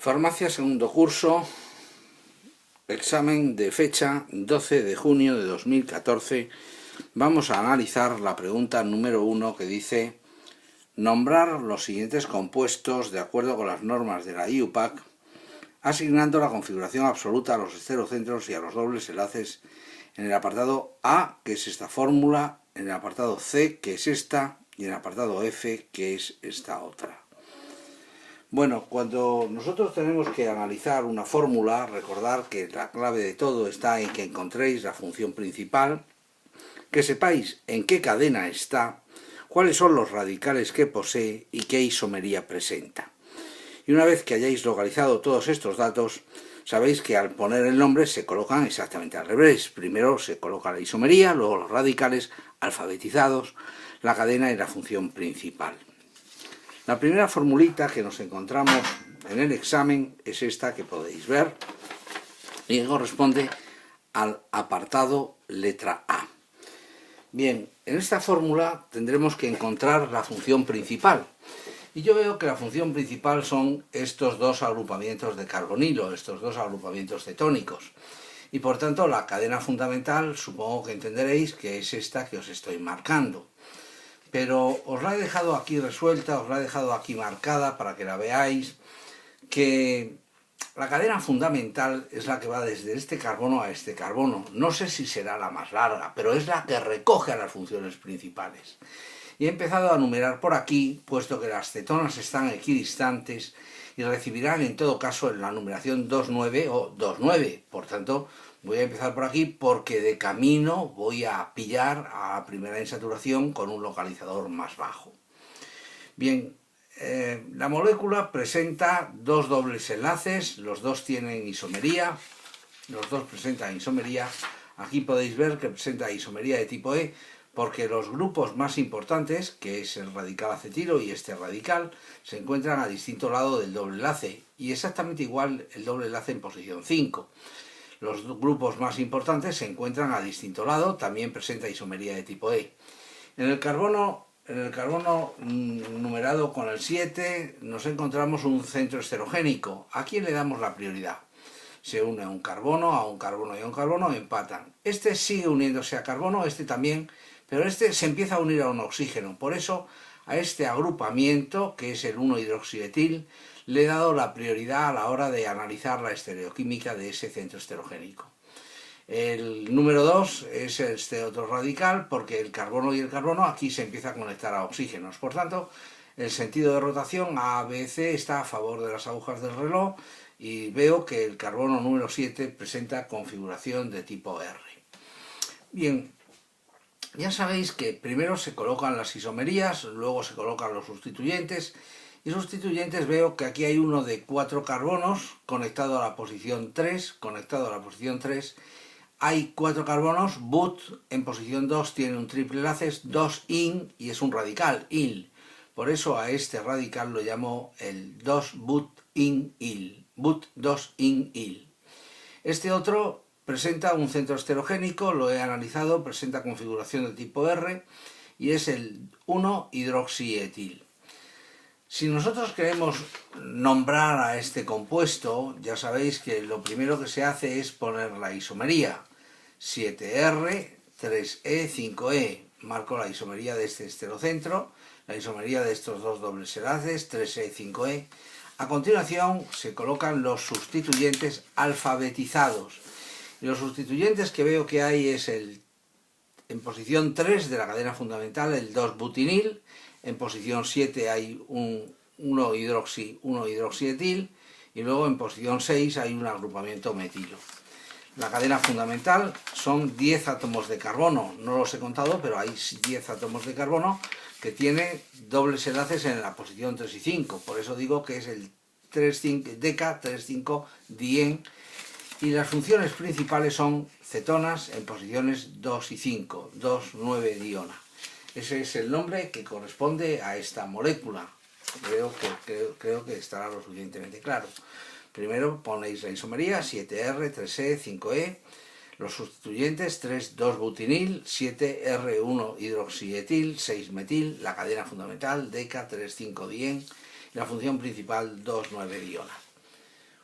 Farmacia, segundo curso, examen de fecha 12 de junio de 2014. Vamos a analizar la pregunta número 1 que dice: nombrar los siguientes compuestos de acuerdo con las normas de la IUPAC, asignando la configuración absoluta a los estereocentros y a los dobles enlaces en el apartado A, que es esta fórmula, en el apartado C, que es esta, y en el apartado F, que es esta otra. Bueno, cuando nosotros tenemos que analizar una fórmula, recordar que la clave de todo está en que encontréis la función principal, que sepáis en qué cadena está, cuáles son los radicales que posee y qué isomería presenta. Y una vez que hayáis localizado todos estos datos, sabéis que al poner el nombre se colocan exactamente al revés. Primero se coloca la isomería, luego los radicales alfabetizados, la cadena y la función principal. La primera formulita que nos encontramos en el examen es esta que podéis ver y que corresponde al apartado letra A. Bien, en esta fórmula tendremos que encontrar la función principal. Y yo veo que la función principal son estos dos agrupamientos de carbonilo, estos dos agrupamientos cetónicos. Y por tanto la cadena fundamental supongo que entenderéis que es esta que os estoy marcando. Pero os la he dejado aquí resuelta, os la he dejado aquí marcada para que la veáis, que la cadena fundamental es la que va desde este carbono a este carbono. No sé si será la más larga, pero es la que recoge a las funciones principales. Y he empezado a numerar por aquí, puesto que las cetonas están equidistantes y recibirán en todo caso en la numeración 2,9 o 2,9. Por tanto, voy a empezar por aquí porque de camino voy a pillar a la primera insaturación con un localizador más bajo. Bien, la molécula presenta dos dobles enlaces, los dos tienen isomería, los dos presentan isomería. Aquí podéis ver que presenta isomería de tipo E, porque los grupos más importantes, que es el radical acetilo y este radical, se encuentran a distinto lado del doble enlace, y exactamente igual el doble enlace en posición 5. Los grupos más importantes se encuentran a distinto lado, también presenta isomería de tipo E. En el carbono numerado con el 7 nos encontramos un centro esterogénico. ¿A quién le damos la prioridad? Se une a un carbono y a un carbono, empatan. Este sigue uniéndose a carbono, este también, pero este se empieza a unir a un oxígeno. Por eso a este agrupamiento, que es el 1-hidroxietil, le he dado la prioridad a la hora de analizar la estereoquímica de ese centro esterogénico. El número 2 es este otro radical, porque el carbono y el carbono aquí se empieza a conectar a oxígenos. Por tanto, el sentido de rotación ABC está a favor de las agujas del reloj y veo que el carbono número 7 presenta configuración de tipo R. Bien, ya sabéis que primero se colocan las isomerías, luego se colocan los sustituyentes. Y sustituyentes veo que aquí hay uno de 4 carbonos conectado a la posición 3, Hay 4 carbonos, but en posición 2 tiene un triple enlace, 2-in y es un radical, il. Por eso a este radical lo llamo el 2-but-in-il, but-2-in-il. Este otro presenta un centro esterogénico, lo he analizado, presenta configuración de tipo R y es el 1-hidroxietil. Si nosotros queremos nombrar a este compuesto, ya sabéis que lo primero que se hace es poner la isomería. 7R, 3E, 5E. Marco la isomería de este esterocentro, la isomería de estos dos dobles enlaces, 3E, 5E. A continuación se colocan los sustituyentes alfabetizados. Y los sustituyentes que veo que hay es en posición 3 de la cadena fundamental, el 2-butinil. En posición 7 hay un 1-hidroxietil y luego en posición 6 hay un agrupamiento metilo. La cadena fundamental son 10 átomos de carbono, no los he contado, pero hay 10 átomos de carbono que tiene dobles enlaces en la posición 3 y 5, por eso digo que es el deca 3,5-dien, y las funciones principales son cetonas en posiciones 2 y 5, 2,9-diona. Ese es el nombre que corresponde a esta molécula. Creo que estará lo suficientemente claro. Primero ponéis la isomería, 7R, 3E, 5E, los sustituyentes, 3,2-butinil, 7R1-hidroxietil, 6-metil, la cadena fundamental, deca 3,5-dien, y la función principal, 2,9-diona.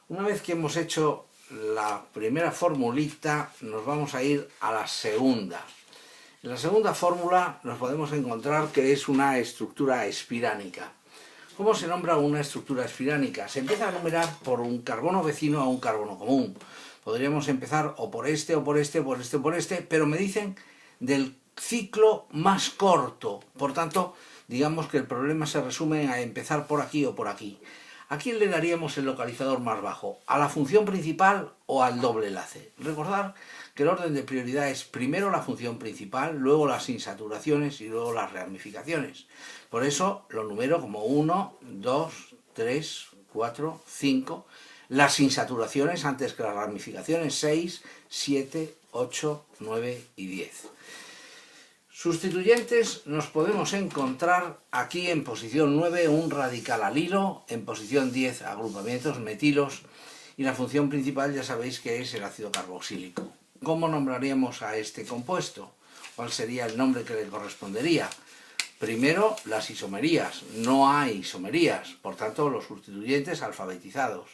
Una vez que hemos hecho la primera formulita, nos vamos a ir a la segunda. En la segunda fórmula nos podemos encontrar que es una estructura espiránica. ¿Cómo se nombra una estructura espiránica? Se empieza a numerar por un carbono vecino a un carbono común. Podríamos empezar o por este, o por este, o por este, o por este, pero me dicen del ciclo más corto. Por tanto, digamos que el problema se resume a empezar por aquí o por aquí. ¿A quién le daríamos el localizador más bajo? ¿A la función principal o al doble enlace? Recordar que el orden de prioridad es primero la función principal, luego las insaturaciones y luego las ramificaciones. Por eso lo numero como 1, 2, 3, 4, 5. Las insaturaciones antes que las ramificaciones 6, 7, 8, 9 y 10. Sustituyentes nos podemos encontrar aquí en posición 9 un radical alilo, en posición 10 agrupamientos metilos y la función principal ya sabéis que es el ácido carboxílico. ¿Cómo nombraríamos a este compuesto? ¿Cuál sería el nombre que le correspondería? Primero, las isomerías. No hay isomerías, por tanto los sustituyentes alfabetizados.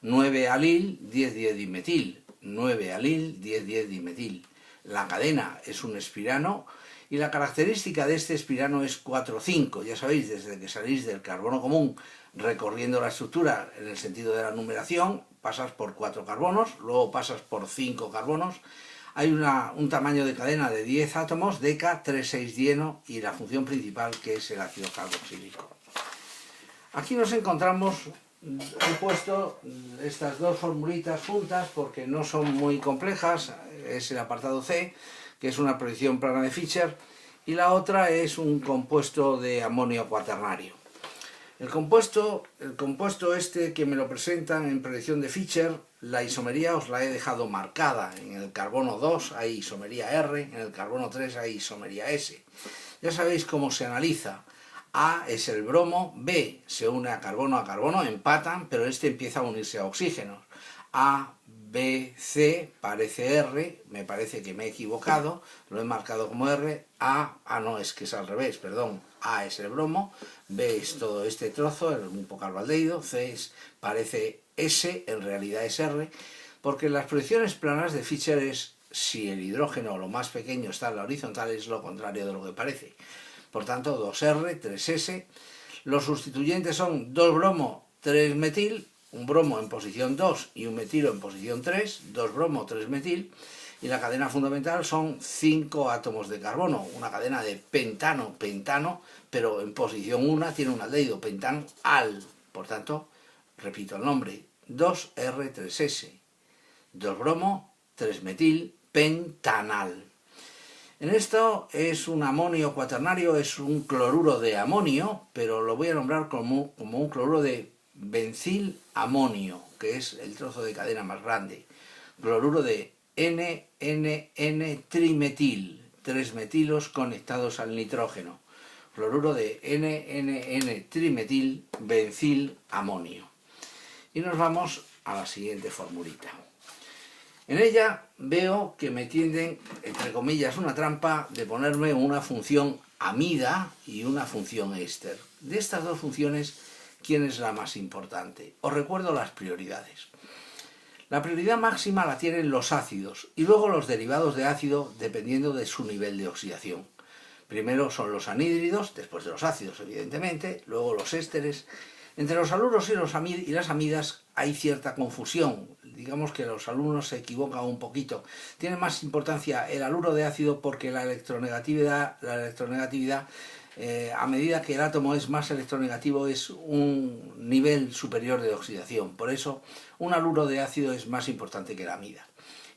9-alil, 10-10-dimetil. 9-alil, 10-10-dimetil. La cadena es un espirano y la característica de este espirano es 4,5. Ya sabéis, desde que salís del carbono común recorriendo la estructura en el sentido de la numeración, pasas por 4 carbonos, luego pasas por 5 carbonos. Hay un tamaño de cadena de 10 átomos, deca, 3,6-dieno y la función principal que es el ácido carboxílico. Aquí nos encontramos, he puesto estas dos formulitas juntas porque no son muy complejas, es el apartado C, que es una proyección plana de Fischer, y la otra es un compuesto de amonio cuaternario. El compuesto este que me lo presentan en proyección de Fischer, la isomería os la he dejado marcada. En el carbono 2 hay isomería R, en el carbono 3 hay isomería S. Ya sabéis cómo se analiza. A es el bromo, B se une a carbono, empatan, pero este empieza a unirse a oxígenos. A, B, C, parece R, me parece que me he equivocado, lo he marcado como R, no, es que es al revés, perdón, A es el bromo, B es todo este trozo, el grupo carbaldehído, C parece S, en realidad es R, porque en las proyecciones planas de Fischer es, si el hidrógeno lo más pequeño está en la horizontal, es lo contrario de lo que parece. Por tanto, 2R, 3S, los sustituyentes son 2 bromo, 3 metil, un bromo en posición 2 y un metilo en posición 3, 2 bromo, 3 metil, y la cadena fundamental son 5 átomos de carbono, una cadena de pentano, pero en posición 1 tiene un aldehído, pentan-al, por tanto, repito el nombre, 2R3S, 2 bromo, 3 metil, pentanal. En esto es un amonio cuaternario, es un cloruro de amonio, pero lo voy a nombrar como un cloruro de benzilamonio, que es el trozo de cadena más grande. Cloruro de NNN-trimetil, 3 metilos conectados al nitrógeno. Cloruro de NNN-trimetil, benzilamonio. Y nos vamos a la siguiente formulita. En ella veo que me tienden, entre comillas, una trampa de ponerme una función amida y una función éster. De estas dos funciones, ¿quién es la más importante? Os recuerdo las prioridades. La prioridad máxima la tienen los ácidos y luego los derivados de ácido dependiendo de su nivel de oxidación. Primero son los anhídridos, después de los ácidos evidentemente, luego los ésteres. Entre los haluros y las amidas hay cierta confusión. Digamos que los alumnos se equivocan un poquito. Tiene más importancia el haluro de ácido porque la electronegatividad a medida que el átomo es más electronegativo es un nivel superior de oxidación. Por eso un haluro de ácido es más importante que la amida.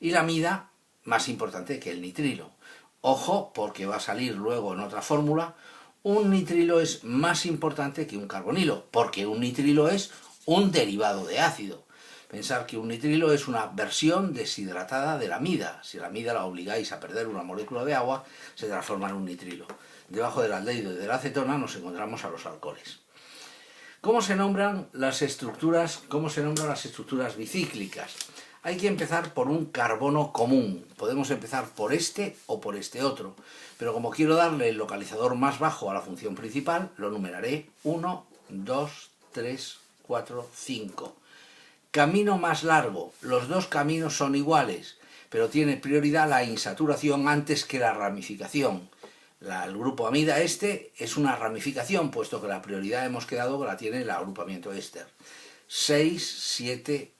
Y la amida más importante que el nitrilo. Ojo, porque va a salir luego en otra fórmula, un nitrilo es más importante que un carbonilo, porque un nitrilo es un derivado de ácido. Pensar que un nitrilo es una versión deshidratada de la amida. Si la amida la obligáis a perder una molécula de agua, se transforma en un nitrilo. Debajo del aldehído y de la acetona nos encontramos a los alcoholes. ¿Cómo se nombran las estructuras bicíclicas? Hay que empezar por un carbono común. Podemos empezar por este o por este otro. Pero como quiero darle el localizador más bajo a la función principal, lo numeraré 1, 2, 3, 4, 5. Camino más largo. Los dos caminos son iguales, pero tiene prioridad la insaturación antes que la ramificación. El grupo amida este es una ramificación, puesto que la prioridad hemos quedado que la tiene el agrupamiento éster. 6, 7,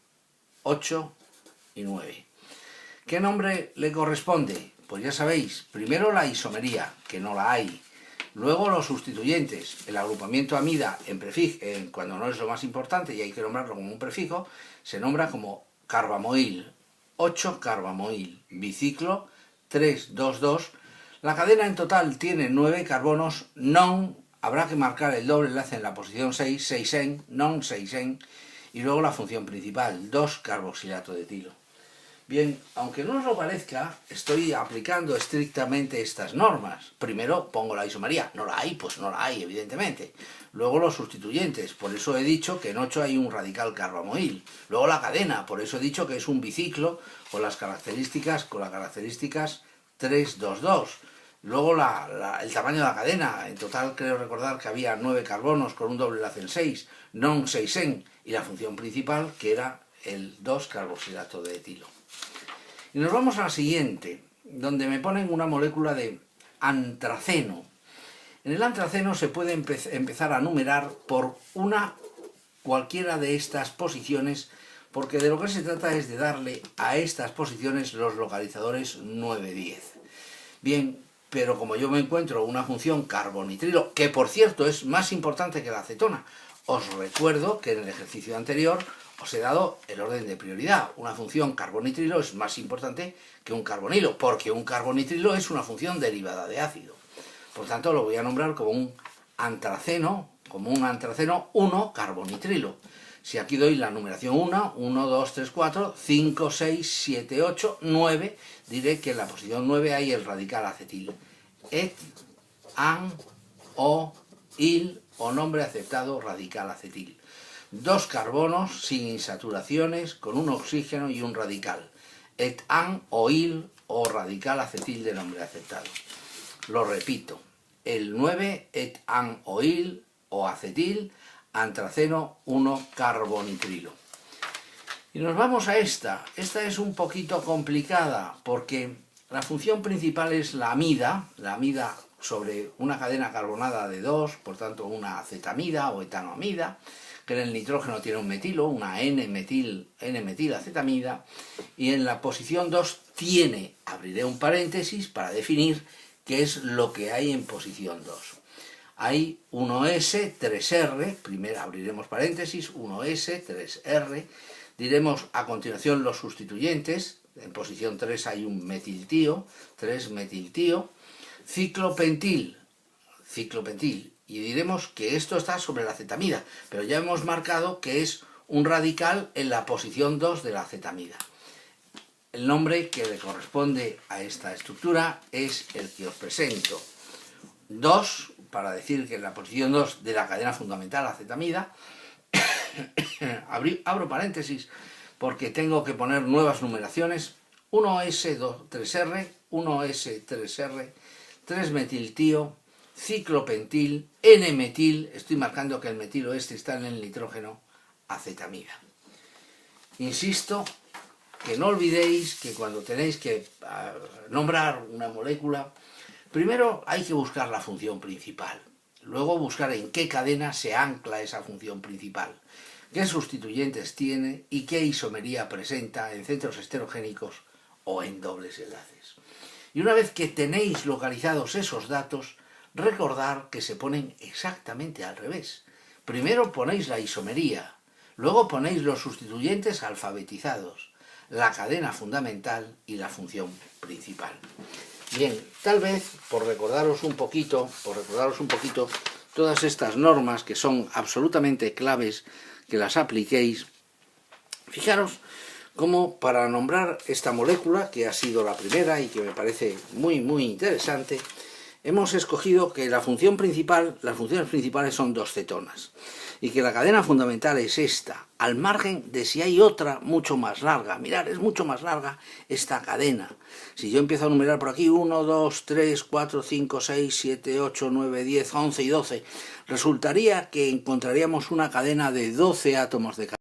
8 y 9. ¿Qué nombre le corresponde? Pues ya sabéis, primero la isomería, que no la hay. Luego los sustituyentes. El agrupamiento amida cuando no es lo más importante y hay que nombrarlo como un prefijo, se nombra como carbamoil. 8-carbamoil. Biciclo 3-2-2. La cadena en total tiene 9 carbonos. Habrá que marcar el doble enlace en la posición 6, 6-en, non 6-en. Y luego la función principal, 2-carboxilato de etilo. Bien, aunque no os lo parezca, estoy aplicando estrictamente estas normas. Primero pongo la isomería. ¿No la hay? Pues no la hay, evidentemente. Luego los sustituyentes. Por eso he dicho que en 8 hay un radical carbamoil. Luego la cadena. Por eso he dicho que es un biciclo con las características 3-2-2. Luego el tamaño de la cadena. En total creo recordar que había 9 carbonos con un doble enlace en 6, non 6-en. Y la función principal, que era el 2-carboxilato de etilo. Y nos vamos a la siguiente, donde me ponen una molécula de antraceno. En el antraceno se puede empezar a numerar por cualquiera de estas posiciones, porque de lo que se trata es de darle a estas posiciones los localizadores 9, 10. Bien, pero como yo me encuentro una función carbonitrilo, que por cierto es más importante que la acetona, os recuerdo que en el ejercicio anterior os he dado el orden de prioridad. Una función carbonitrilo es más importante que un carbonilo, porque un carbonitrilo es una función derivada de ácido. Por tanto, lo voy a nombrar como un antraceno 1-carbonitrilo. Si aquí doy la numeración 1, 2, 3, 4, 5, 6, 7, 8, 9, diré que en la posición 9 hay el radical acetil. Et, an, o, il, o nombre aceptado radical acetil. 2 carbonos sin insaturaciones con un oxígeno y un radical. Et, an, o, il, o radical acetil de nombre aceptado. Lo repito. El 9, et, an, o, il, o acetil, antraceno 1-carbonitrilo. Y nos vamos a esta. Esta es un poquito complicada porque la función principal es la amida sobre una cadena carbonada de 2, por tanto una acetamida o etanoamida, que en el nitrógeno tiene un metilo, una N-metil-acetamida, y en la posición 2 abriré un paréntesis para definir qué es lo que hay en posición 2. Hay 1S, 3R, primero abriremos paréntesis, 1S, 3R, diremos a continuación los sustituyentes, en posición 3 hay un metiltío, 3-metiltío, ciclopentil, y diremos que esto está sobre la acetamida, pero ya hemos marcado que es un radical en la posición 2 de la acetamida. El nombre que le corresponde a esta estructura es el que os presento. 2, para decir que en la posición 2 de la cadena fundamental acetamida, abro paréntesis porque tengo que poner nuevas numeraciones, 1S3R, 1S3R, 3-metiltío, ciclopentil, N-metil, estoy marcando que el metilo este está en el nitrógeno, acetamida. Insisto que no olvidéis que cuando tenéis que nombrar una molécula, primero hay que buscar la función principal, luego buscar en qué cadena se ancla esa función principal, qué sustituyentes tiene y qué isomería presenta en centros heterogénicos o en dobles enlaces. Y una vez que tenéis localizados esos datos, recordar que se ponen exactamente al revés. Primero ponéis la isomería, luego ponéis los sustituyentes alfabetizados, la cadena fundamental y la función principal. Bien, tal vez por recordaros un poquito todas estas normas que son absolutamente claves que las apliquéis, fijaros cómo para nombrar esta molécula, que ha sido la primera y que me parece muy interesante, hemos escogido que las funciones principales son 2 cetonas y que la cadena fundamental es esta, al margen de si hay otra mucho más larga. Mirad, es mucho más larga esta cadena. Si yo empiezo a numerar por aquí 1, 2, 3, 4, 5, 6, 7, 8, 9, 10, 11 y 12, resultaría que encontraríamos una cadena de 12 átomos de